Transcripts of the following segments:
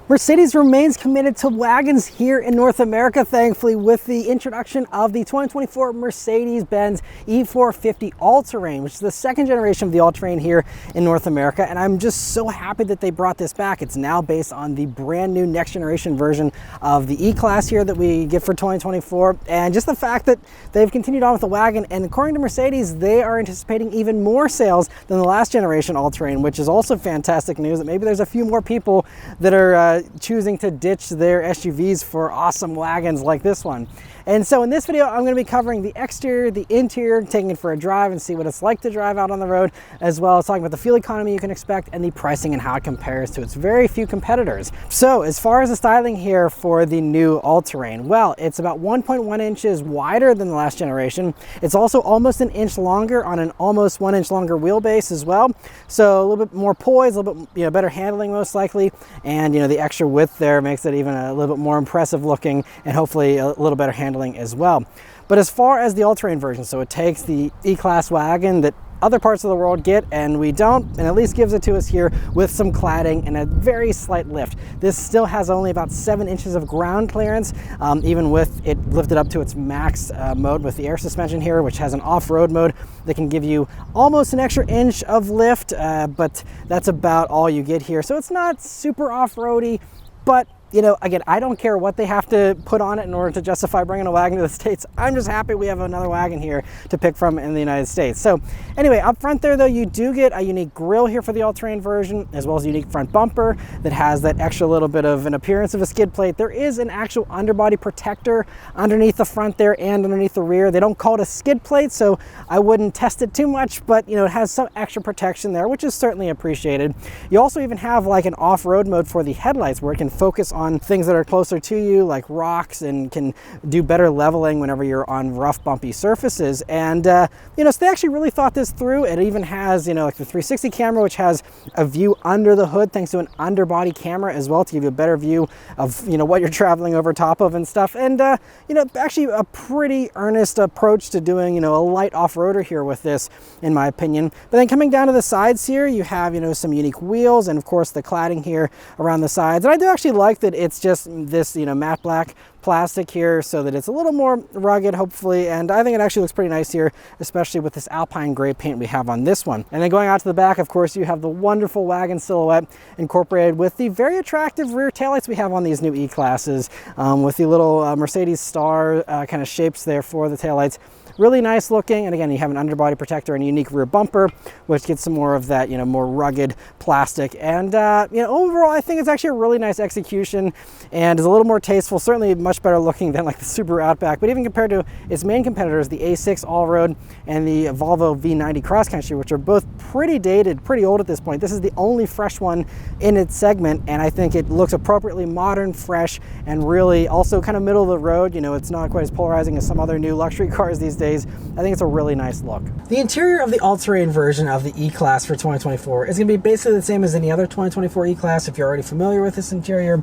Mercedes remains committed to wagons here in North America, thankfully, with the introduction of the 2024 Mercedes-Benz E450 All-Terrain, which is the second generation of the All-Terrain here in North America. And I'm just so happy that they brought this back. It's now based on the brand new next generation version of the E-Class here that we get for 2024. And just the fact that they've continued on with the wagon, and according to Mercedes, they are anticipating even more sales than the last generation All-Terrain, which is also fantastic news that maybe there's a few more people that are choosing to ditch their SUVs for awesome wagons like this one. And so in this video, I'm going to be covering the exterior, the interior, taking it for a drive and see what it's like to drive out on the road, as well as talking about the fuel economy you can expect and the pricing and how it compares to its very few competitors. So as far as the styling here for the new All-Terrain, well, it's about 1.1 inches wider than the last generation. It's also almost an inch longer on an almost 1 inch longer wheelbase as well. So a little bit more poise, a little bit better handling most likely, and the extra width there makes it even a little bit more impressive looking, and hopefully a little better handling as well. But as far as the All-Terrain version, so it takes the E-Class wagon that other parts of the world get and we don't, and at least gives it to us here with some cladding and a very slight lift. This still has only about 7 inches of ground clearance, even with it lifted up to its max mode with the air suspension here, which has an off-road mode that can give you almost an extra inch of lift, but that's about all you get here. So it's not super off-roady, but again, I don't care what they have to put on it in order to justify bringing a wagon to the States. I'm just happy we have another wagon here to pick from in the United States. So anyway, up front there though, you do get a unique grille here for the All-Terrain version, as well as a unique front bumper that has that extra little bit of an appearance of a skid plate. There is an actual underbody protector underneath the front there and underneath the rear. They don't call it a skid plate, so I wouldn't test it too much, but it has some extra protection there, which is certainly appreciated. You also even have like an off-road mode for the headlights where it can focus on things that are closer to you, like rocks, and can do better leveling whenever you're on rough, bumpy surfaces. And so they actually really thought this through. It even has like the 360 camera, which has a view under the hood thanks to an underbody camera as well to give you a better view of what you're traveling over top of and stuff. And actually a pretty earnest approach to doing a light off-roader here with this, in my opinion. But then coming down to the sides here, you have some unique wheels and of course the cladding here around the sides. And I do actually like that it's just this matte black plastic here so that it's a little more rugged, hopefully, and I think it actually looks pretty nice here, especially with this Alpine gray paint we have on this one. And then going out to the back, of course, you have the wonderful wagon silhouette incorporated with the very attractive rear taillights we have on these new E-Classes, with the little Mercedes star kind of shapes there for the taillights. Really nice looking, and again, you have an underbody protector and a unique rear bumper, which gets some more of that, more rugged plastic. And overall, I think it's actually a really nice execution and is a little more tasteful, certainly much better looking than like the Subaru Outback. But even compared to its main competitors, the A6 All-Road and the Volvo V90 Cross Country, which are both pretty dated, pretty old at this point, this is the only fresh one in its segment, and I think it looks appropriately modern, fresh, and really also kind of middle of the road. It's not quite as polarizing as some other new luxury cars these days. I think it's a really nice look. The interior of the All-Terrain version of the E-Class for 2024 is going to be basically the same as any other 2024 E-Class if you're already familiar with this interior.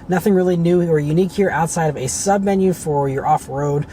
Nothing really new or unique here outside of a sub-menu for your off-road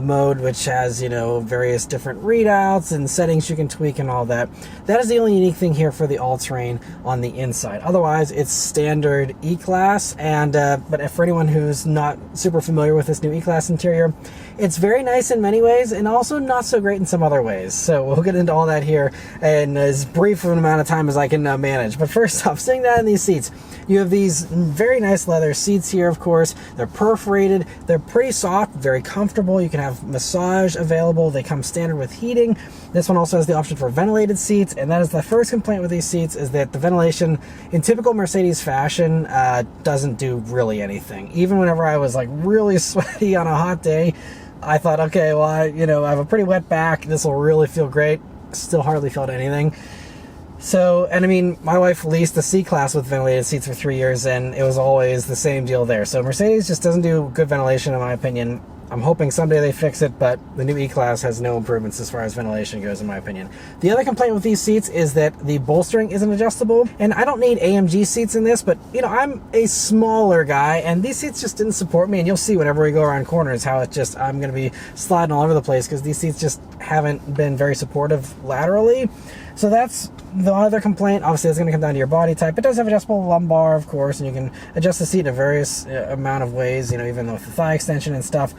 mode, which has, various different readouts and settings you can tweak and all that. That is the only unique thing here for the All-Terrain on the inside. Otherwise, it's standard E-Class, and but for anyone who's not super familiar with this new E-Class interior, it's very nice in many ways and also not so great in some other ways. So we'll get into all that here in as brief an amount of time as I can manage. But first off, sitting down in these seats, you have these very nice leather seats here, of course. They're perforated. They're pretty soft, very comfortable. You can have massage available. They come standard with heating. This one also has the option for ventilated seats, and that is the first complaint with these seats, is that the ventilation, in typical Mercedes fashion, doesn't do really anything. Even whenever I was like really sweaty on a hot day, I thought, okay, well, I have a pretty wet back. This will really feel great. Still hardly felt anything. So, and I mean, my wife leased the C-Class with ventilated seats for 3 years, and it was always the same deal there. So Mercedes just doesn't do good ventilation, in my opinion. I'm hoping someday they fix it, but the new E-Class has no improvements as far as ventilation goes, in my opinion. The other complaint with these seats is that the bolstering isn't adjustable, and I don't need AMG seats in this, but I'm a smaller guy, and these seats just didn't support me, and you'll see whenever we go around corners how I'm going to be sliding all over the place because these seats just haven't been very supportive laterally. So that's the other complaint. Obviously, it's going to come down to your body type. It does have adjustable lumbar, of course, and you can adjust the seat in a various amount of ways, you know, even with the thigh extension and stuff.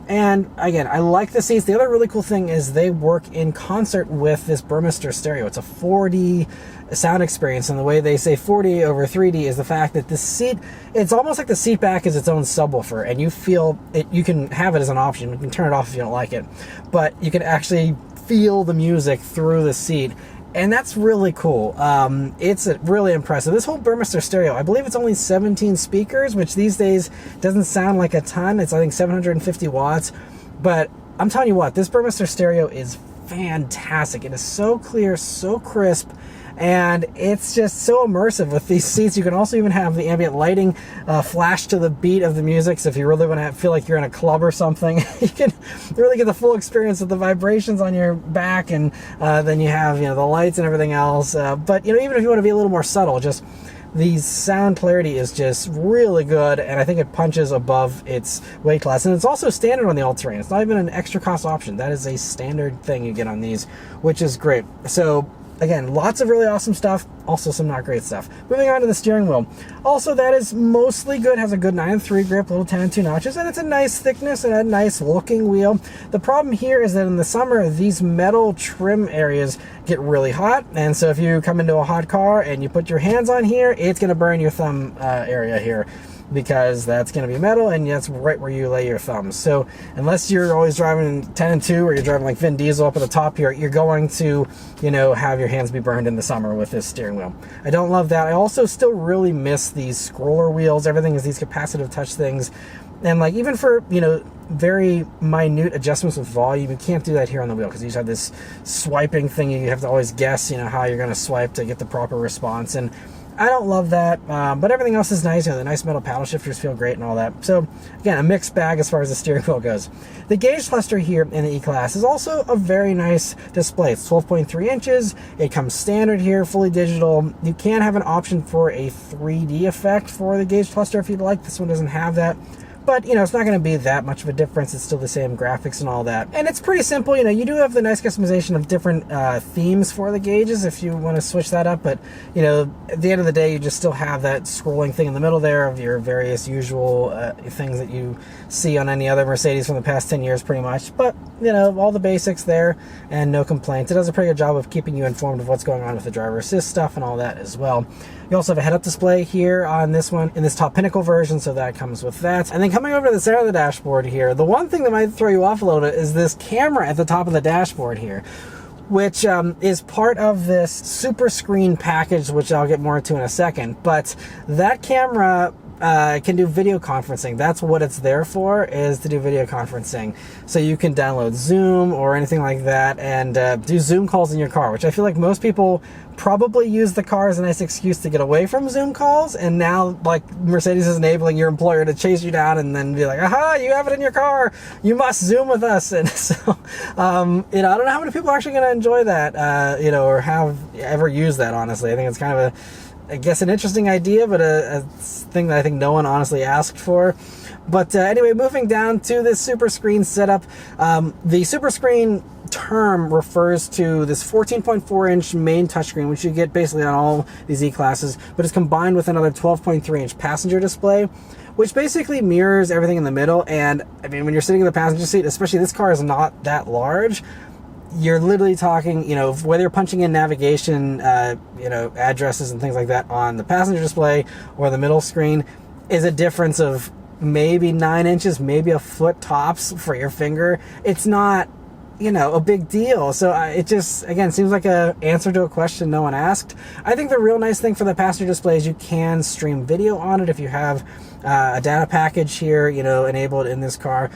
And again, I like the seats. The other really cool thing is they work in concert with this Burmester stereo. It's a 4D sound experience, and the way they say 4D over 3D is the fact that the seat, it's almost like the seat back is its own subwoofer, and you feel it. You can have it as an option. You can turn it off if you don't like it, but you can actually feel the music through the seat. And that's really cool. It's really impressive. This whole Burmester stereo, I believe it's only 17 speakers, which these days doesn't sound like a ton. It's, I think, 750 watts. But I'm telling you what, this Burmester stereo is fantastic. It is so clear, so crisp, and it's just so immersive with these seats. You can also even have the ambient lighting flash to the beat of the music, so if you really want to feel like you're in a club or something, you can really get the full experience of the vibrations on your back, and then you have, you know, the lights and everything else. But, you know, even if you want to be a little more subtle, just the sound clarity is just really good, and I think it punches above its weight class. And it's also standard on the All-Terrain. It's not even an extra cost option. That is a standard thing you get on these, which is great. So again, lots of really awesome stuff, also some not great stuff. Moving on to the steering wheel. Also, that is mostly good, has a good 9.3 grip, little 10 and 2 notches, and it's a nice thickness and a nice looking wheel. The problem here is that in the summer, these metal trim areas get really hot, and so if you come into a hot car and you put your hands on here, it's gonna burn your thumb area here, because that's going to be metal, and that's right where you lay your thumbs. So unless you're always driving 10 and 2, or you're driving like Vin Diesel up at the top here, you're going to, you know, have your hands be burned in the summer with this steering wheel. I don't love that. I also still really miss these scroller wheels. Everything is these capacitive touch things. And like, even for, you know, very minute adjustments with volume, you can't do that here on the wheel, because you just have this swiping thing. You have to always guess, you know, how you're going to swipe to get the proper response. And I don't love that, but everything else is nice. You know, the nice metal paddle shifters feel great and all that. So again, a mixed bag as far as the steering wheel goes. The gauge cluster here in the E-Class is also a very nice display. It's 12.3 inches. It comes standard here, fully digital. You can have an option for a 3D effect for the gauge cluster if you'd like. This one doesn't have that. But, you know, it's not going to be that much of a difference. It's still the same graphics and all that. And it's pretty simple. You know, you do have the nice customization of different themes for the gauges if you want to switch that up. But, you know, at the end of the day, you just still have that scrolling thing in the middle there of your various usual things that you see on any other Mercedes from the past 10 years pretty much. But, you know, all the basics there and no complaints. It does a pretty good job of keeping you informed of what's going on with the driver assist stuff and all that as well. You also have a head-up display here on this one in this top Pinnacle version, so that comes with that. And then coming over to the center of the dashboard here, the one thing that might throw you off a little bit is this camera at the top of the dashboard here, which is part of this super screen package, which I'll get more into in a second. But that camera can do video conferencing. That's what it's there for, is to do video conferencing. So you can download Zoom or anything like that and do Zoom calls in your car, which I feel like most people probably use the car as a nice excuse to get away from Zoom calls. And now, like, Mercedes is enabling your employer to chase you down and then be like, aha, you have it in your car, you must Zoom with us. And so, you know, I don't know how many people are actually going to enjoy that, you know, or have ever used that, honestly. I think it's kind of I guess an interesting idea, but a thing that I think no one honestly asked for. But anyway, moving down to this super screen setup. The super screen term refers to this 14.4 inch main touchscreen, which you get basically on all these E-Classes, but it's combined with another 12.3 inch passenger display, which basically mirrors everything in the middle. And I mean, when you're sitting in the passenger seat, especially this car is not that large, you're literally talking, you know, whether you're punching in navigation, you know, addresses and things like that on the passenger display or the middle screen, is a difference of maybe 9 inches, maybe a foot tops for your finger. It's not, you know, a big deal. So it just, again, seems like an answer to a question no one asked. I think the real nice thing for the passenger display is you can stream video on it if you have a data package here, you know, enabled in this car.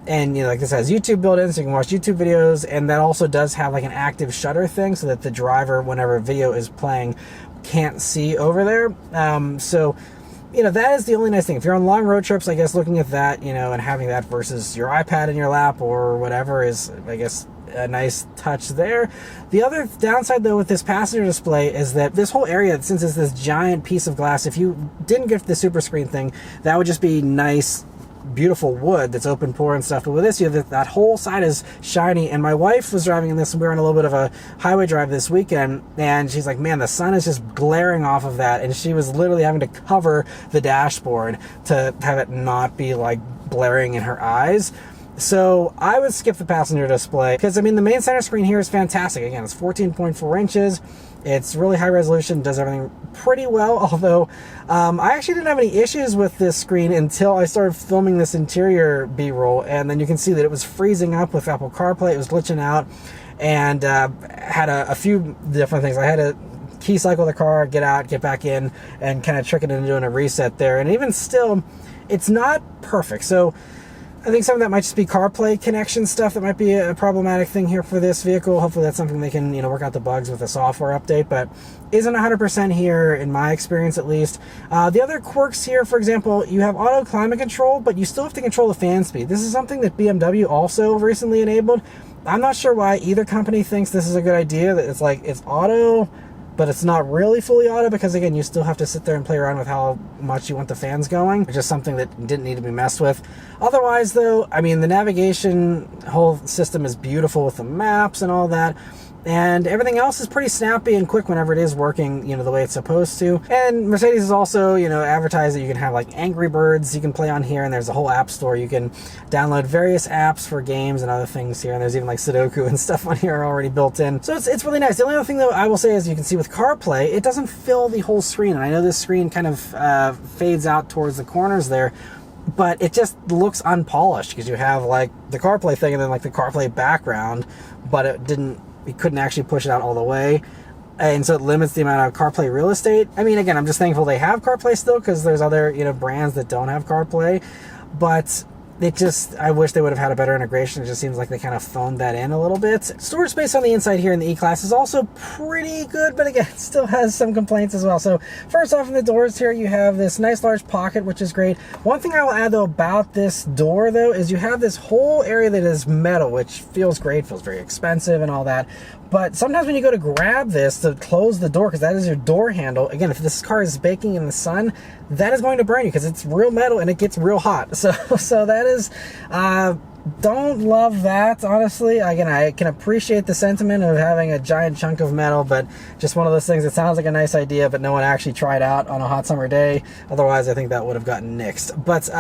And, you know, like this has YouTube built in, so you can watch YouTube videos, and that also does have like an active shutter thing so that the driver, whenever a video is playing, can't see over there. So, you know, that is the only nice thing. If you're on long road trips, I guess looking at that, you know, and having that versus your iPad in your lap or whatever is, I guess, a nice touch there. The other downside, though, with this passenger display is that this whole area, since it's this giant piece of glass, if you didn't get the super screen thing, that would just be nice beautiful wood that's open pore and stuff, but with this, you have that whole side is shiny. And my wife was driving in this, and we were on a little bit of a highway drive this weekend, and she's like, man, the sun is just glaring off of that, and she was literally having to cover the dashboard to have it not be like blaring in her eyes. So I would skip the passenger display, because I mean the main center screen here is fantastic. Again, it's 14.4 inches. It's really high resolution, does everything pretty well, although I actually didn't have any issues with this screen until I started filming this interior B-roll, and then you can see that it was freezing up with Apple CarPlay. It was glitching out, and had a few different things. I had to key cycle the car, get out, get back in, and kind of trick it into doing a reset there. And even still, it's not perfect. So I think some of that might just be CarPlay connection stuff that might be a problematic thing here for this vehicle. Hopefully that's something they can, work out the bugs with a software update, but isn't 100% here in my experience at least. The other quirks here, for example, you have auto climate control, but you still have to control the fan speed. This is something that BMW also recently enabled. I'm not sure why either company thinks this is a good idea, that it's auto, but it's not really fully auto, because again, you still have to sit there and play around with how much you want the fans going, which is something that didn't need to be messed with. Otherwise though, I mean, the navigation whole system is beautiful with the maps and all that, and everything else is pretty snappy and quick whenever it is working, the way it's supposed to. And Mercedes is also, advertised that you can have like Angry Birds you can play on here, and there's a whole app store. You can download various apps for games and other things here, and there's even like Sudoku and stuff on here already built in. So it's really nice. The only other thing though I will say is, you can see with CarPlay, it doesn't fill the whole screen, and I know this screen kind of fades out towards the corners there, but it just looks unpolished, because you have like the CarPlay thing and then like the CarPlay background, but we couldn't actually push it out all the way, and so it limits the amount of CarPlay real estate. I mean, again, I'm just thankful they have CarPlay still, because there's other brands that don't have CarPlay, but I wish they would have had a better integration. It just seems like they kind of phoned that in a little bit. Storage space on the inside here in the E-Class is also pretty good, but again, it still has some complaints as well. So first off, in the doors here, you have this nice large pocket, which is great. One thing I will add though about this door though, is you have this whole area that is metal, which feels great, feels very expensive and all that. But sometimes when you go to grab this to close the door, because that is your door handle, again, if this car is baking in the sun, that is going to burn you, because it's real metal and it gets real hot. So that is, don't love that, honestly. Again, I can appreciate the sentiment of having a giant chunk of metal, but just one of those things that sounds like a nice idea, but no one actually tried out on a hot summer day. Otherwise, I think that would have gotten nixed. But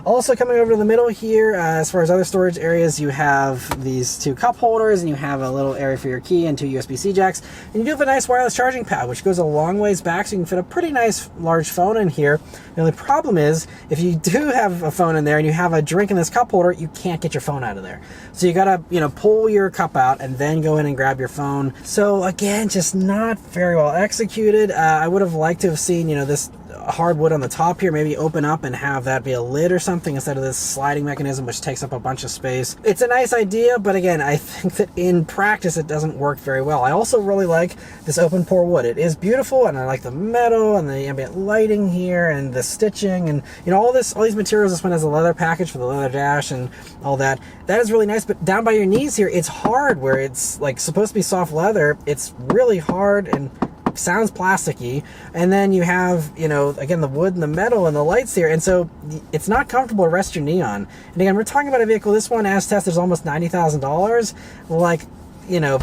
also coming over to the middle here, as far as other storage areas, you have these two cup holders, and you have a little area for your key and two USB-C jacks. And you do have a nice wireless charging pad, which goes a long ways back, so you can fit a pretty nice large phone in here. The only problem is, if you do have a phone in there and you have a drink in this cup holder, you can't get your phone out of there. So you gotta, pull your cup out and then go in and grab your phone. So again, just not very well executed. I would have liked to have seen, this hardwood on the top here, maybe open up and have that be a lid or something, instead of this sliding mechanism, which takes up a bunch of space. It's a nice idea, but again, I think that in practice it doesn't work very well. I also really like this open pore wood. It is beautiful, and I like the metal and the ambient lighting here and the stitching, and all these materials. This one has a leather package for the leather dash and all that. That is really nice, but down by your knees here, it's hard, where it's like supposed to be soft leather. It's really hard and sounds plasticky. And then you have, again, the wood and the metal and the lights here, and so it's not comfortable to rest your knee on. And again, we're talking about a vehicle, this one as tested is almost $90,000. Like,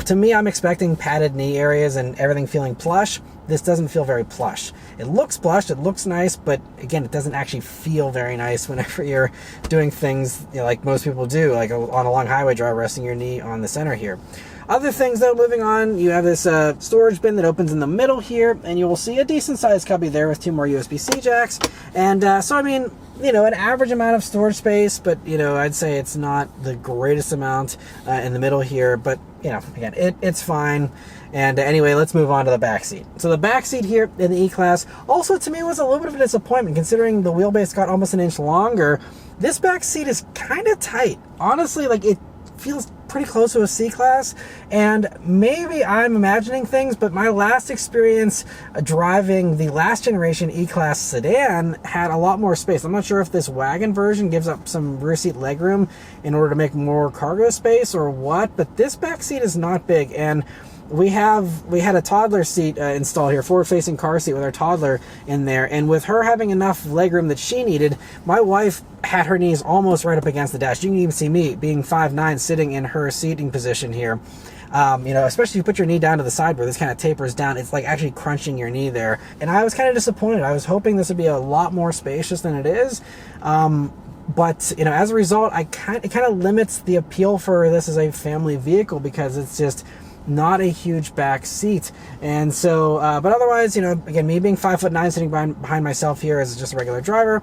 to me, I'm expecting padded knee areas and everything feeling plush. This doesn't feel very plush. It looks plush, it looks nice, but again, it doesn't actually feel very nice whenever you're doing things like most people do, like on a long highway drive, resting your knee on the center here. Other things though, moving on, you have this storage bin that opens in the middle here, and you will see a decent sized cubby there with two more USB-C jacks. And so, I mean, an average amount of storage space, but, I'd say it's not the greatest amount in the middle here, but, again, it's fine. And anyway, let's move on to the back seat. So the back seat here in the E-Class also, to me, was a little bit of a disappointment, considering the wheelbase got almost an inch longer. This back seat is kind of tight. Honestly, like, it feels pretty close to a C-Class, and maybe I'm imagining things, but my last experience driving the last generation E-Class sedan had a lot more space. I'm not sure if this Wagon version gives up some rear seat legroom in order to make more cargo space or what, but this back seat is not big. And we had a toddler seat installed here, forward-facing car seat with our toddler in there, and with her having enough legroom that she needed, my wife had her knees almost right up against the dash. You can even see me being 5'9", sitting in her seating position here. You know, especially if you put your knee down to the side where this kind of tapers down, it's like actually crunching your knee there. And I was kind of disappointed. I was hoping this would be a lot more spacious than it is. But, you know, as a result, it kind of limits the appeal for this as a family vehicle because it's just not a huge back seat. And so, but otherwise, you know, again, me being 5'9", sitting behind myself here as just a regular driver,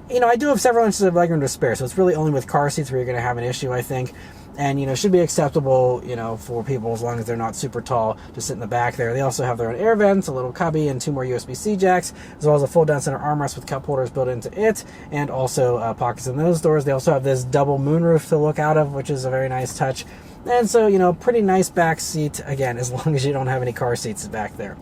you know, I do have several inches of legroom to spare, so it's really only with car seats where you're going to have an issue, I think. And, you know, should be acceptable, you know, for people as long as they're not super tall to sit in the back there. They also have their own air vents, a little cubby, and 2 more USB-C jacks, as well as a fold-down center armrest with cup holders built into it, and also pockets in those doors. They also have this double moonroof to look out of, which is a very nice touch. And so, you know, pretty nice back seat, again, as long as you don't have any car seats back there.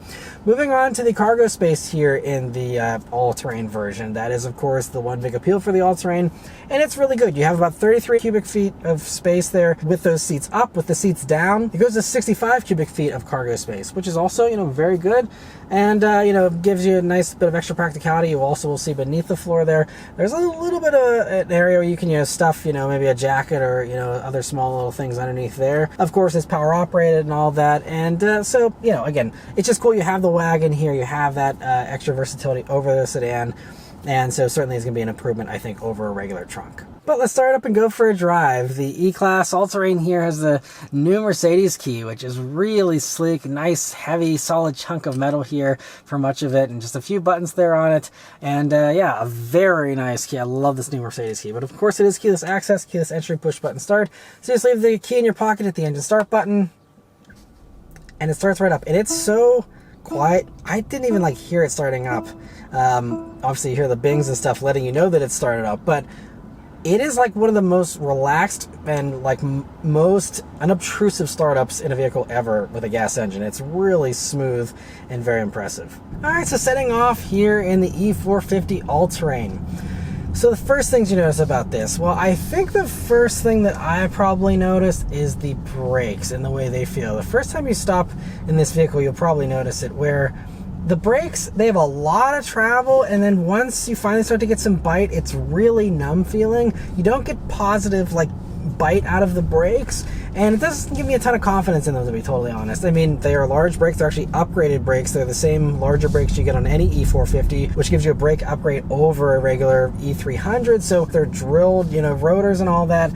Moving on to the cargo space here in the all-terrain version. That is, of course, the one big appeal for the all-terrain, and it's really good. You have about 33 cubic feet of space there with those seats up. With the seats down, it goes to 65 cubic feet of cargo space, which is also, you know, very good, and, you know, gives you a nice bit of extra practicality. You also will see beneath the floor there, there's a little bit of an area where you can, you know, stuff, you know, maybe a jacket or, you know, other small little things underneath there. Of course, it's power operated and all that, and so, you know, again, it's just cool. You have the Wagon here, you have that extra versatility over the sedan, and so certainly it's going to be an improvement, I think, over a regular trunk. But let's start up and go for a drive. The E-Class All-Terrain here has the new Mercedes key, which is really sleek, nice, heavy, solid chunk of metal here for much of it, and just a few buttons there on it. And yeah, a very nice key. I love this new Mercedes key. But of course, it is keyless access, keyless entry, push button start. So you just leave the key in your pocket at the engine start button, and it starts right up. And it's so quiet. I didn't even like hear it starting up. Obviously, you hear the bings and stuff letting you know that it started up, but it is like one of the most relaxed and like most unobtrusive startups in a vehicle ever with a gas engine. It's really smooth and very impressive. All right, so setting off here in the E450 All-Terrain. So the first things you notice about this, well, I think the first thing that I probably noticed is the brakes and the way they feel. The first time you stop in this vehicle, you'll probably notice it, where the brakes, they have a lot of travel, and then once you finally start to get some bite, it's really numb feeling. You don't get positive, like, bite out of the brakes, and it doesn't give me a ton of confidence in them, to be totally honest. I mean, they are large brakes. They're actually upgraded brakes. They're the same larger brakes you get on any E450, which gives you a brake upgrade over a regular E300. So they're drilled, you know, rotors and all that.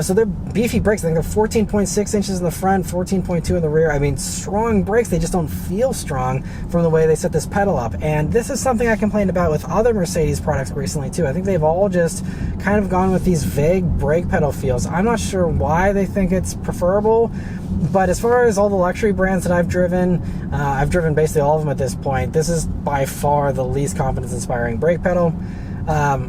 So they're beefy brakes. I think they're 14.6 inches in the front, 14.2 in the rear. I mean, strong brakes. They just don't feel strong from the way they set this pedal up. And this is something I complained about with other Mercedes products recently too. I think they've all just kind of gone with these vague brake pedal feels. I'm not sure why they think it's preferable, but as far as all the luxury brands that I've driven basically all of them at this point. This is by far the least confidence-inspiring brake pedal.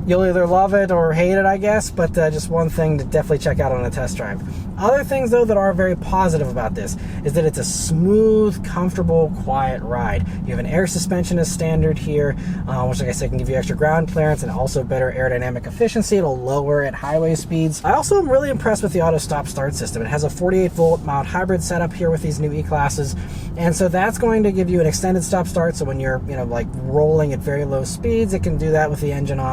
You'll either love it or hate it, I guess, but just one thing to definitely check out on a test drive. Other things, though, that are very positive about this is that it's a smooth, comfortable, quiet ride. You have an air suspension as standard here, which, like I said, can give you extra ground clearance and also better aerodynamic efficiency. It'll lower at highway speeds. I also am really impressed with the auto stop-start system. It has a 48-volt mild hybrid setup here with these new E-Classes, and so that's going to give you an extended stop-start, so when you're, you know, like rolling at very low speeds, it can do that with the engine off.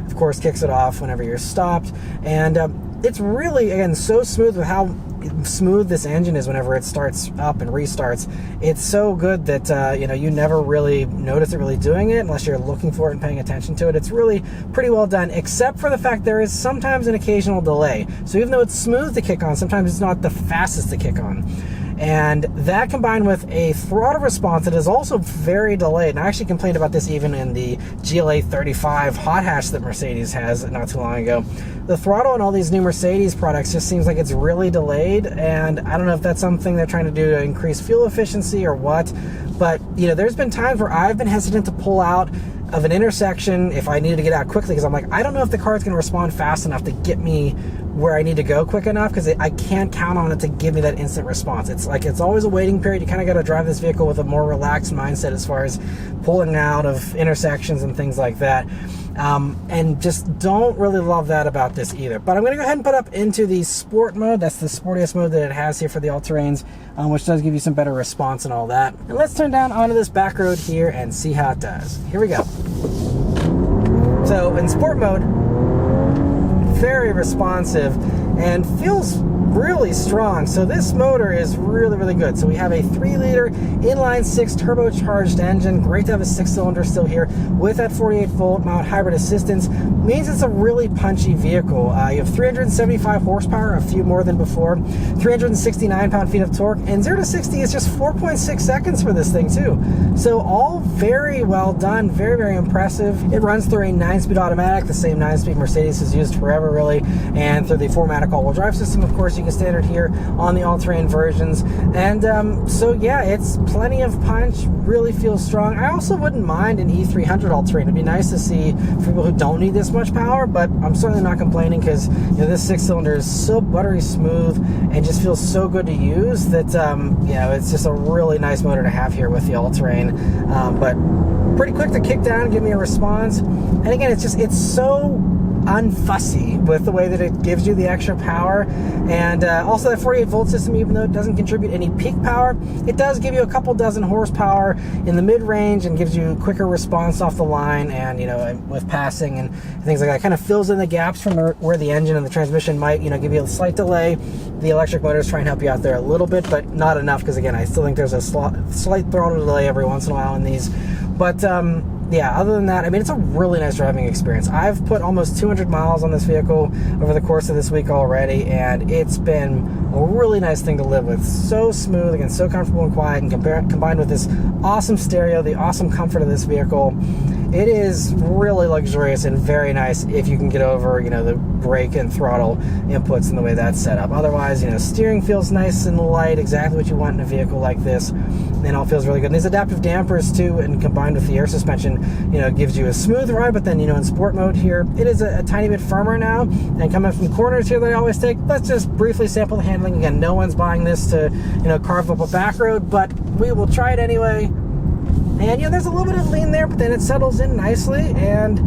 Of course, kicks it off whenever you're stopped, and it's really, again, so smooth with how smooth this engine is whenever it starts up and restarts. It's so good that you know, you never really notice it really doing it unless you're looking for it and paying attention to it. It's really pretty well done, except for the fact there is sometimes an occasional delay. So even though it's smooth to kick on, sometimes it's not the fastest to kick on. And that combined with a throttle response that is also very delayed. And I actually complained about this even in the GLA 35 hot hatch that Mercedes has not too long ago. The throttle in all these new Mercedes products just seems like it's really delayed, and I don't know if that's something they're trying to do to increase fuel efficiency or what, but you know, there's been times where I've been hesitant to pull out of an intersection if I needed to get out quickly, because I'm like, I don't know if the car is going to respond fast enough to get me where I need to go quick enough, because I can't count on it to give me that instant response. It's like, it's always a waiting period. You kind of got to drive this vehicle with a more relaxed mindset as far as pulling out of intersections and things like that. and just don't really love that about this either. But I'm going to go ahead and put up into the sport mode. That's the sportiest mode that it has here for the All-Terrains, which does give you some better response and all that. And let's turn down onto this back road here and see how it does. Here we go. So in sport mode, very responsive and feels really strong. So this motor is really, really good. So we have a 3-liter inline-6 turbocharged engine. Great to have a 6-cylinder still here with that 48-volt mount hybrid assistance. Means it's a really punchy vehicle. You have 375 horsepower, a few more than before, 369 pound-feet of torque, and 0 to 60 is just 4.6 seconds for this thing too. So all very well done, very, very impressive. It runs through a 9-speed automatic, the same 9-speed Mercedes has used forever really, and through the 4MATIC all-wheel drive system, of course, you can standard here on the all-terrain versions. And so yeah, it's plenty of punch, really feels strong. I also wouldn't mind an E300 all-terrain. It'd be nice to see for people who don't need this much power, but I'm certainly not complaining because, you know, this 6-cylinder is so buttery smooth and just feels so good to use that you know, it's just a really nice motor to have here with the all-terrain. But pretty quick to kick down and give me a response. And again, it's so unfussy with the way that it gives you the extra power. And also that 48-volt system, even though it doesn't contribute any peak power, it does give you a couple dozen horsepower in the mid-range and gives you quicker response off the line, and you know, with passing and things like that. Kind of fills in the gaps from where the engine and the transmission might, you know, give you a slight delay. The electric motors try and help you out there a little bit, but not enough, because again, I still think there's a slight throttle delay every once in a while in these. But yeah, other than that, I mean, it's a really nice driving experience. I've put almost 200 miles on this vehicle over the course of this week already, and it's been a really nice thing to live with. So smooth, again, so comfortable and quiet, and combined with this awesome stereo, the awesome comfort of this vehicle, it is really luxurious and very nice if you can get over, you know, the brake and throttle inputs and the way that's set up. Otherwise, you know, steering feels nice and light, exactly what you want in a vehicle like this, and all feels really good. And these adaptive dampers too, and combined with the air suspension, you know, gives you a smooth ride. But then, you know, in sport mode here, it is a tiny bit firmer now. And coming from corners here that I always take, let's just briefly sample the handling. Again, no one's buying this to, you know, carve up a back road, but we will try it anyway. And, you know, there's a little bit of lean there, but then it settles in nicely and,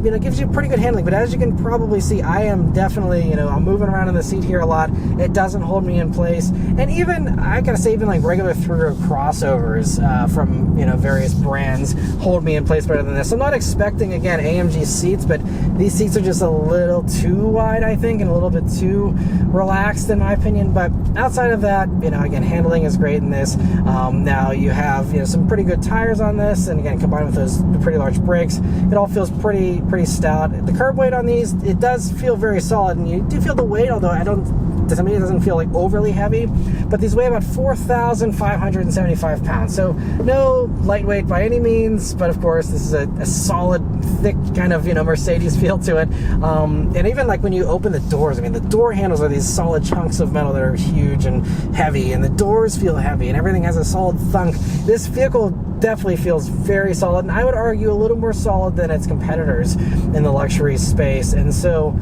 you know, gives you pretty good handling. But as you can probably see, I am definitely, you know, I'm moving around in the seat here a lot. It doesn't hold me in place. And even, I gotta say, even like regular through-road crossovers from, you know, various brands hold me in place better than this. I'm not expecting, again, AMG seats, but these seats are just a little too wide, I think, and a little bit too relaxed, in my opinion. But outside of that, you know, again, handling is great in this. Now you have, you know, some pretty good tires on this, and again, combined with those pretty large brakes, it all feels pretty stout. The curb weight on these, it does feel very solid, and you do feel the weight, although to me it doesn't feel like overly heavy, but these weigh about 4,575 pounds, so no lightweight by any means, but of course this is a solid, thick kind of, you know, Mercedes feel to it. And even like when you open the doors, I mean, the door handles are these solid chunks of metal that are huge and heavy, and the doors feel heavy, and everything has a solid thunk. This vehicle definitely feels very solid, and I would argue a little more solid than its competitors in the luxury space. And so,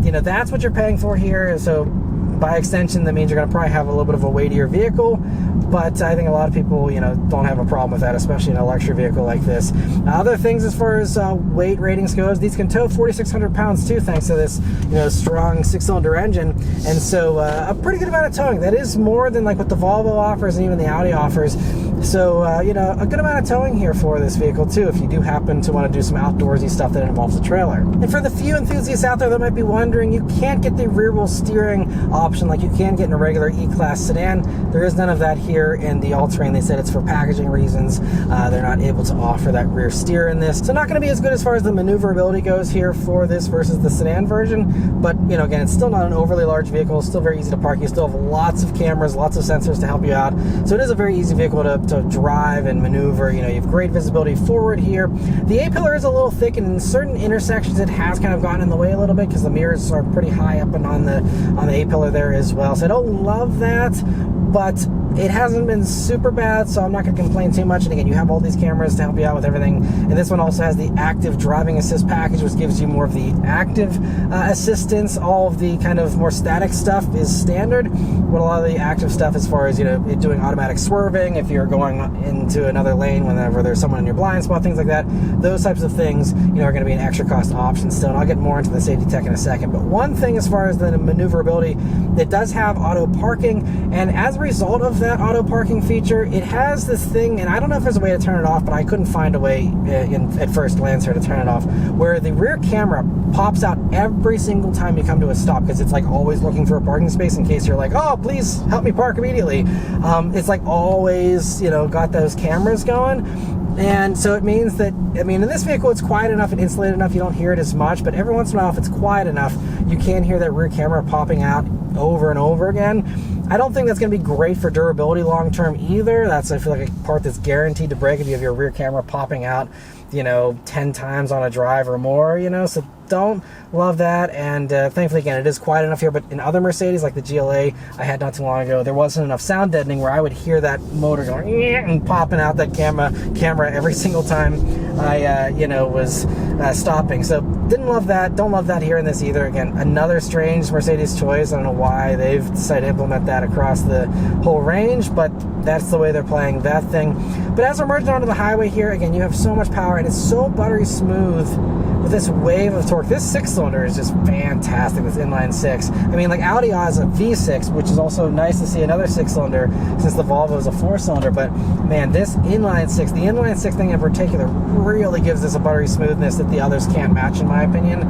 you know, that's what you're paying for here. So by extension, that means you're going to probably have a little bit of a weightier vehicle, but I think a lot of people, you know, don't have a problem with that, especially in a luxury vehicle like this. Other things as far as weight ratings goes, these can tow 4,600 pounds too, thanks to this, you know, strong 6-cylinder engine, and so a pretty good amount of towing. That is more than like what the Volvo offers and even the Audi offers. So, you know, a good amount of towing here for this vehicle too, if you do happen to want to do some outdoorsy stuff that involves a trailer. And for the few enthusiasts out there that might be wondering, you can't get the rear wheel steering option like you can get in a regular E-Class sedan. There is none of that here in the All-Terrain. They said it's for packaging reasons. They're not able to offer that rear steer in this. So not going to be as good as far as the maneuverability goes here for this versus the sedan version. But, you know, again, it's still not an overly large vehicle. It's still very easy to park. You still have lots of cameras, lots of sensors to help you out. So it is a very easy vehicle to drive and maneuver. You know, you have great visibility forward here. The A-pillar is a little thick, and in certain intersections it has kind of gotten in the way a little bit because the mirrors are pretty high up and on the A-pillar there as well. So I don't love that, but it hasn't been super bad, so I'm not going to complain too much. And again, you have all these cameras to help you out with everything. And this one also has the active driving assist package, which gives you more of the active assistance. All of the kind of more static stuff is standard, but a lot of the active stuff, as far as, you know, it doing automatic swerving if you're going into another lane whenever there's someone in your blind spot, things like that, those types of things, you know, are going to be an extra cost option still. And I'll get more into the safety tech in a second. But one thing, as far as the maneuverability, it does have auto parking, and as a result of that auto parking feature, it has this thing, and I don't know if there's a way to turn it off, but I couldn't find a way at first glance here to turn it off, where the rear camera pops out every single time you come to a stop, because it's like always looking for a parking space in case you're like, oh, please help me park immediately. It's like always, you know, got those cameras going. And so it means that, I mean, in this vehicle, it's quiet enough and insulated enough, you don't hear it as much, but every once in a while, if it's quiet enough, you can hear that rear camera popping out over and over again. I don't think that's going to be great for durability long term either. That's, I feel like, a part that's guaranteed to break if you have your rear camera popping out, you know, 10 times on a drive or more, you know, so don't love that. And thankfully, again, it is quiet enough here, but in other Mercedes, like the GLA I had not too long ago, there wasn't enough sound deadening where I would hear that motor going and popping out that camera every single time I, you know, was stopping. So didn't love that. Don't love that here in this either. Again, another strange Mercedes choice. I don't know why they've decided to implement that across the whole range, but that's the way they're playing that thing. But as we're merging onto the highway here, again, you have so much power, and it's so buttery smooth with this wave of torque. This 6-cylinder is just fantastic, this inline 6. I mean, like Audi has a V6, which is also nice to see another 6-cylinder since the Volvo is a 4-cylinder, but man, this inline 6, the inline 6 thing in particular, really gives this a buttery smoothness that the others can't match, in my opinion.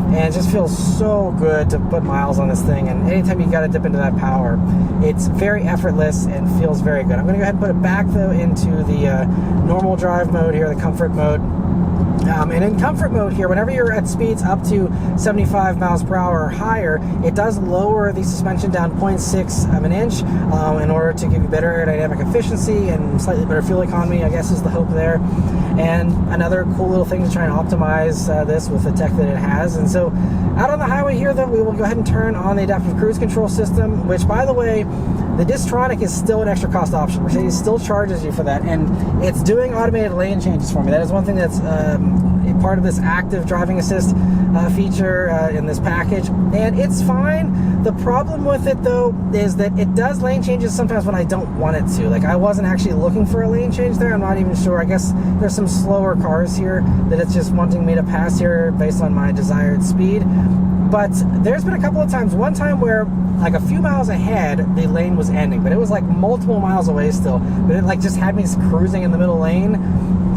And it just feels so good to put miles on this thing, and anytime you got to dip into that power, it's very effortless and feels very good. I'm going to go ahead and put it back, though, into the normal drive mode here, the comfort mode. And in comfort mode here, whenever you're at speeds up to 75 miles per hour or higher, it does lower the suspension down 0.6 of an inch in order to give you better aerodynamic efficiency and slightly better fuel economy, I guess is the hope there. And another cool little thing to try and optimize this with the tech that it has. And so out on the highway here, though, we will go ahead and turn on the adaptive cruise control system, which, by the way, the Distronic is still an extra cost option. Mercedes still charges you for that, and it's doing automated lane changes for me. That is one thing that's part of this active driving assist feature in this package, and it's fine. The problem with it, though, is that it does lane changes sometimes when I don't want it to. Like, I wasn't actually looking for a lane change there. I'm not even sure. I guess there's some slower cars here that it's just wanting me to pass here based on my desired speed. But there's been a couple of times, one time where like a few miles ahead, the lane was ending, but it was like multiple miles away still. But it like just had me cruising in the middle lane,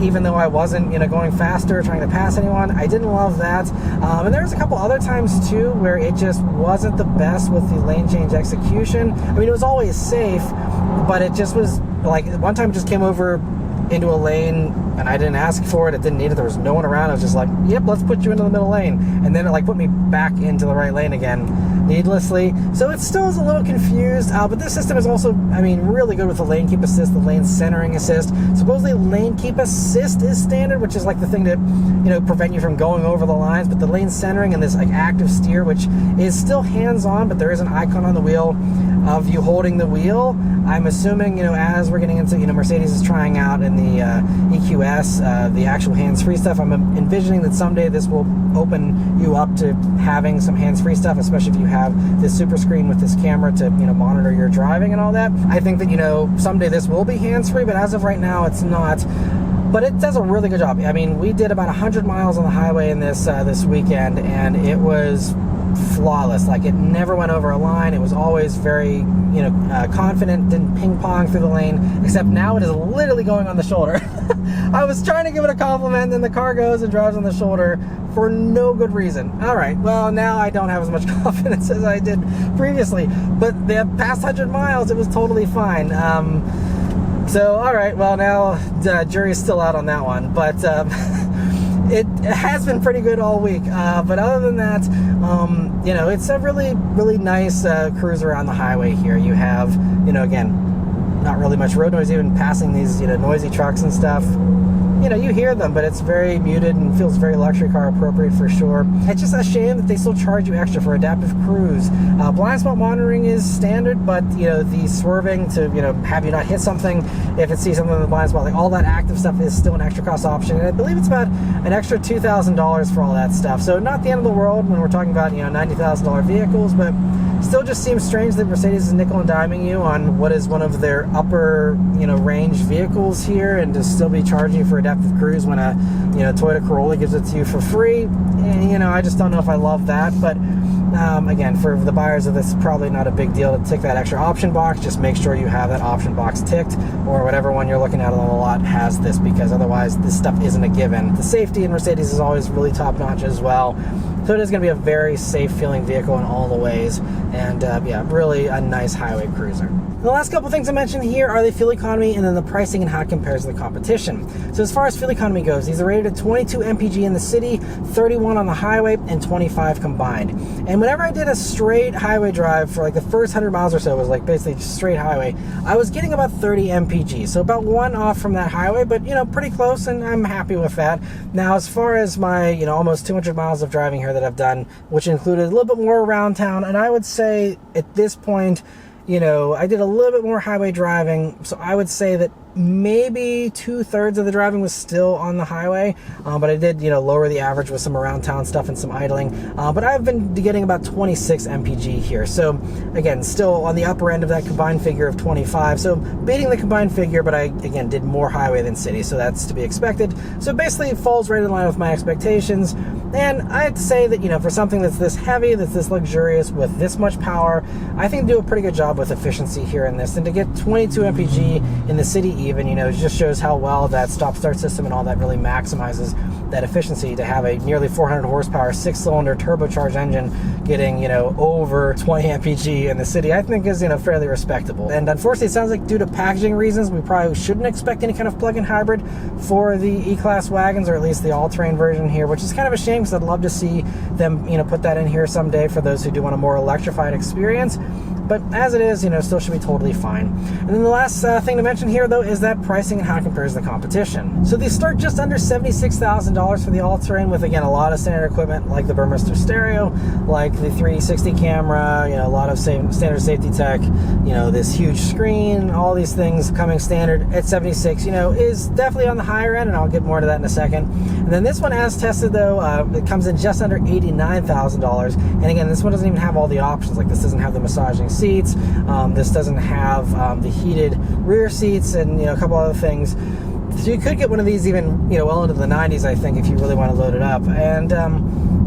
even though I wasn't, you know, going faster, trying to pass anyone. I didn't love that. And there was a couple other times too where it just wasn't the best with the lane change execution. I mean, it was always safe, but it just was like, one time it just came over into a lane and I didn't ask for it. It didn't need it. There was no one around. I was just like, yep, let's put you into the middle lane. And then it like put me back into the right lane again needlessly. So it still is a little confused, but this system is also, I mean, really good with the lane keep assist, the lane centering assist. Supposedly lane keep assist is standard, which is like the thing to, you know, prevent you from going over the lines, but the lane centering and this like active steer, which is still hands-on, but there is an icon on the wheel of you holding the wheel. I'm assuming, you know, as we're getting into, you know, Mercedes is trying out in the EQS, the actual hands-free stuff, I'm envisioning that someday this will open you up to having some hands-free stuff, especially if you have this super screen with this camera to, you know, monitor your driving and all that. I think that, you know, someday this will be hands-free, but as of right now, it's not. But it does a really good job. I mean, we did about 100 miles on the highway in this this weekend, and it was flawless. Like, it never went over a line. It was always very, you know, confident, didn't ping pong through the lane, except now it is literally going on the shoulder. I was trying to give it a compliment, and then the car goes and drives on the shoulder for no good reason. All right, well, now I don't have as much confidence as I did previously, but the past 100 miles, it was totally fine. So, all right, well, now the jury's still out on that one, but it has been pretty good all week. But other than that, you know, it's a really, really nice cruise around the highway here. You have, you know, again, not really much road noise, even passing these, you know, noisy trucks and stuff. you know, you hear them, but it's very muted and feels very luxury car appropriate for sure. It's just a shame that they still charge you extra for adaptive cruise. Blind spot monitoring is standard, but you know, the swerving to, you know, have you not hit something if it sees something in the blind spot, like all that active stuff is still an extra cost option, and I believe it's about an extra $2,000 for all that stuff. So not the end of the world when we're talking about, you know, $90,000 vehicles, but still just seems strange that Mercedes is nickel and diming you on what is one of their upper, you know, range vehicles here, and to still be charging you for adaptive cruise when a, you know, Toyota Corolla gives it to you for free. And, you know, I just don't know if I love that, but again, for the buyers of this, probably not a big deal to tick that extra option box. Just make sure you have that option box ticked, or whatever one you're looking at on the lot has this, because otherwise this stuff isn't a given. The safety in Mercedes is always really top notch as well. So it is going to be a very safe feeling vehicle in all the ways, and yeah, really a nice highway cruiser. The last couple things I mentioned here are the fuel economy and then the pricing and how it compares to the competition. So as far as fuel economy goes, these are rated at 22 mpg in the city, 31 on the highway, and 25 combined. And whenever I did a straight highway drive for like the first 100 miles or so, was like basically just straight highway, I was getting about 30 mpg. So about one off from that highway, but you know, pretty close, and I'm happy with that. Now, as far as my, you know, almost 200 miles of driving here that I've done, which included a little bit more around town, and I would say at this point, you know, I did a little bit more highway driving, so I would say that maybe 2/3 of the driving was still on the highway, but I did, you know, lower the average with some around town stuff and some idling, but I've been getting about 26 mpg here. So again, still on the upper end of that combined figure of 25, so beating the combined figure, but I again did more highway than city, so that's to be expected. So basically it falls right in line with my expectations. And I have to say that, you know, for something that's this heavy, that's this luxurious, with this much power, I think they do a pretty good job with efficiency here in this. And to get 22 mpg in the city even, you know, it just shows how well that stop-start system and all that really maximizes that efficiency, to have a nearly 400 horsepower, 6-cylinder turbocharged engine getting, you know, over 20 mpg in the city, I think is, you know, fairly respectable. And unfortunately, it sounds like due to packaging reasons, we probably shouldn't expect any kind of plug-in hybrid for the E-Class wagons, or at least the all-terrain version here, which is kind of a shame, because I'd love to see them, you know, put that in here someday for those who do want a more electrified experience. But as it is, you know, still should be totally fine. And then the last thing to mention here, though, is that pricing and how it compares to the competition. So they start just under $76,000 for the all-terrain, with, again, a lot of standard equipment like the Burmester stereo, like the 360 camera, you know, a lot of standard safety tech, you know, this huge screen, all these things coming standard at 76, you know, is definitely on the higher end, and I'll get more to that in a second. And then this one, as tested, though, it comes in just under $89,000. And again, this one doesn't even have all the options. Like, this doesn't have the massaging seats, this doesn't have the heated rear seats, and, you know, a couple other things. So you could get one of these even, you know, well into the 90s, I think, if you really want to load it up. And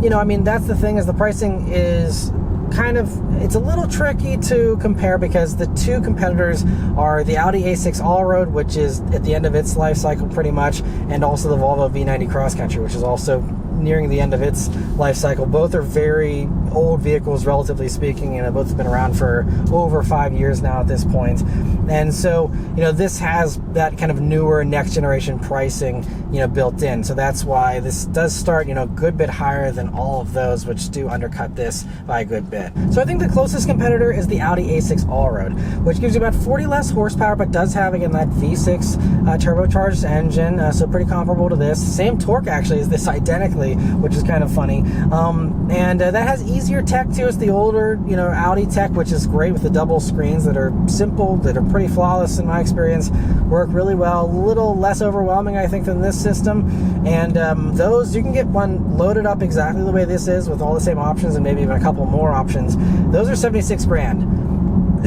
you know, I mean, that's the thing, is the pricing is kind of, it's a little tricky to compare, because the two competitors are the Audi A6 Allroad, which is at the end of its life cycle pretty much, and also the Volvo V90 Cross Country, which is also nearing the end of its life cycle. Both are very old vehicles, relatively speaking, and both have been around for over 5 years now at this point. And so, you know, this has that kind of newer next generation pricing, you know, built in. So that's why this does start, you know, a good bit higher than all of those, which do undercut this by a good bit. So I think the closest competitor is the Audi A6 Allroad, which gives you about 40 less horsepower, but does have, again, that V6 turbocharged engine, so pretty comparable to this. Same torque, actually, as this, identically, which is kind of funny. And that has easier tech too. It's the older, you know, Audi tech, which is great, with the double screens that are simple, that are pretty flawless in my experience, work really well. A little less overwhelming, I think, than this system. And those, you can get one loaded up exactly the way this is, with all the same options and maybe even a couple more options. Those are 76 grand.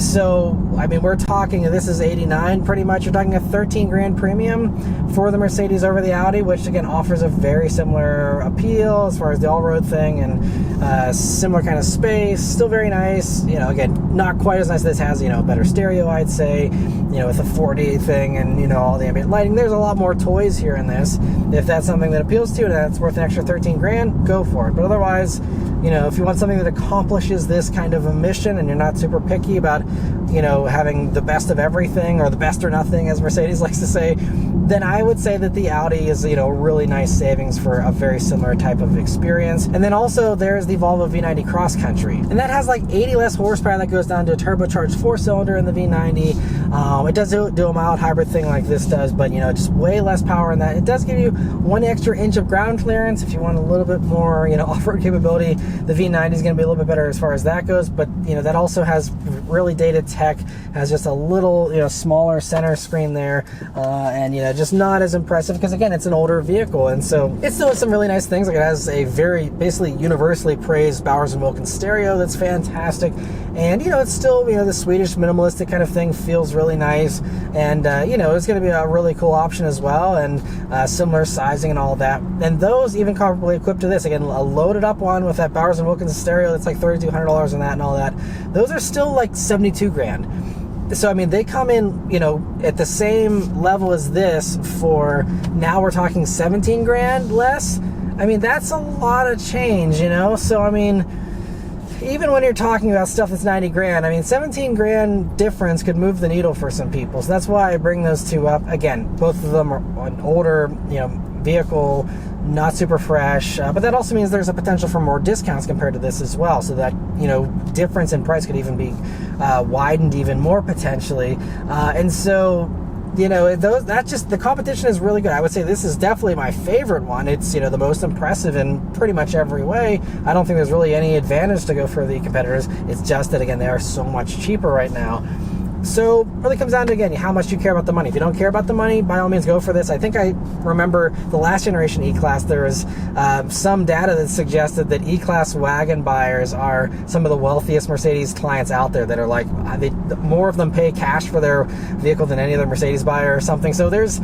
So, I mean, we're talking, this is 89 pretty much. You're talking a 13 grand premium for the Mercedes over the Audi, which again offers a very similar appeal as far as the all-road thing, and similar kind of space. Still very nice. You know, again, not quite as nice as this has, you know, better stereo, I'd say, you know, with a 4D thing and, you know, all the ambient lighting. There's a lot more toys here in this. If that's something that appeals to you and that's worth an extra 13 grand, go for it. But otherwise, you know, if you want something that accomplishes this kind of a mission and you're not super picky about, you know, having the best of everything or the best or nothing, as Mercedes likes to say, then I would say that the Audi is, you know, really nice savings for a very similar type of experience. And then also there's the Volvo V90 Cross Country, and that has like 80 less horsepower. That goes down to a turbocharged 4-cylinder in the V90. It does do a mild hybrid thing like this does, but you know, just way less power in that. It does give you 1 extra inch of ground clearance if you want a little bit more, you know, off-road capability. The V90 is going to be a little bit better as far as that goes, but you know, that also has really dated tech, has just a little, you know, smaller center screen there, and you know, just not as impressive because again, it's an older vehicle. And so it still has some really nice things. Like it has a very basically universally praised Bowers & Wilkins stereo that's fantastic, and you know, it's still, you know, the Swedish minimalistic kind of thing feels really nice, and you know, it's going to be a really cool option as well, and similar sizing and all that. And those even comparably equipped to this, again, a loaded up one with that Bowers & Wilkins stereo that's like $3,200 on that and all that, those are still like 72 grand. So I mean, they come in, you know, at the same level as this for, now we're talking 17 grand less. I mean, that's a lot of change, you know. So I mean, even when you're talking about stuff that's 90 grand, I mean, 17 grand difference could move the needle for some people. So that's why I bring those two up. Again, both of them are an older, you know, vehicle, not super fresh, but that also means there's a potential for more discounts compared to this as well, so that, you know, difference in price could even be widened even more potentially. And so, you know, that just, the competition is really good. I would say this is definitely my favorite one. It's, you know, the most impressive in pretty much every way. I don't think there's really any advantage to go for the competitors. It's just that, again, they are so much cheaper right now. So it really comes down to, again, how much you care about the money. If you don't care about the money, by all means go for this. I think I remember the last generation E-Class, there was some data that suggested that E-Class wagon buyers are some of the wealthiest Mercedes clients out there, that are like, more of them pay cash for their vehicle than any other Mercedes buyer or something. So there's,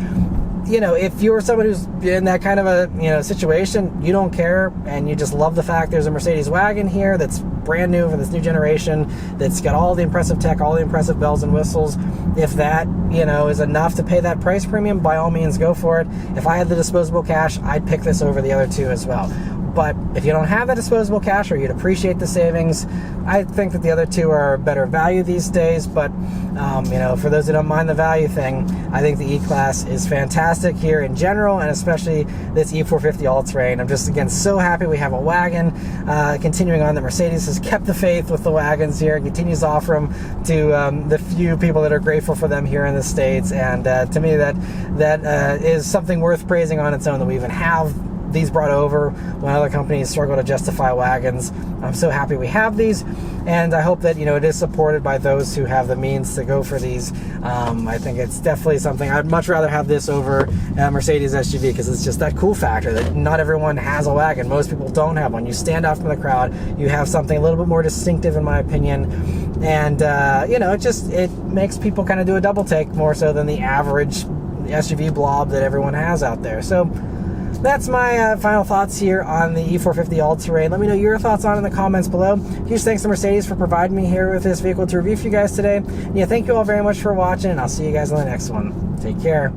you know, if you're someone who's in that kind of a, you know, situation, you don't care, and you just love the fact there's a Mercedes wagon here that's brand new for this new generation, that's got all the impressive tech, all the impressive bells and whistles. If that, you know, is enough to pay that price premium, by all means go for it. If I had the disposable cash, I'd pick this over the other two as well. But if you don't have that disposable cash, or you'd appreciate the savings, I think that the other two are better value these days. But you know, for those who don't mind the value thing, I think the E-Class is fantastic here in general, and especially this E450 All-Terrain. I'm just, again, so happy we have a wagon. Continuing on, that Mercedes has kept the faith with the wagons here and continues to offer them to the few people that are grateful for them here in the States. And to me, that is something worth praising on its own, that we even have these brought over when other companies struggle to justify wagons. I'm so happy we have these, and I hope that, you know, it is supported by those who have the means to go for these. I think it's definitely something I'd much rather have this over a Mercedes SUV, because it's just that cool factor that not everyone has a wagon. Most people don't have one. You stand out from the crowd, you have something a little bit more distinctive, in my opinion, and you know, it makes people kind of do a double take more so than the average SUV blob that everyone has out there. So that's my final thoughts here on the E450 All-Terrain. Let me know your thoughts on it in the comments below. Huge thanks to Mercedes for providing me here with this vehicle to review for you guys today. Yeah, thank you all very much for watching, and I'll see you guys on the next one. Take care.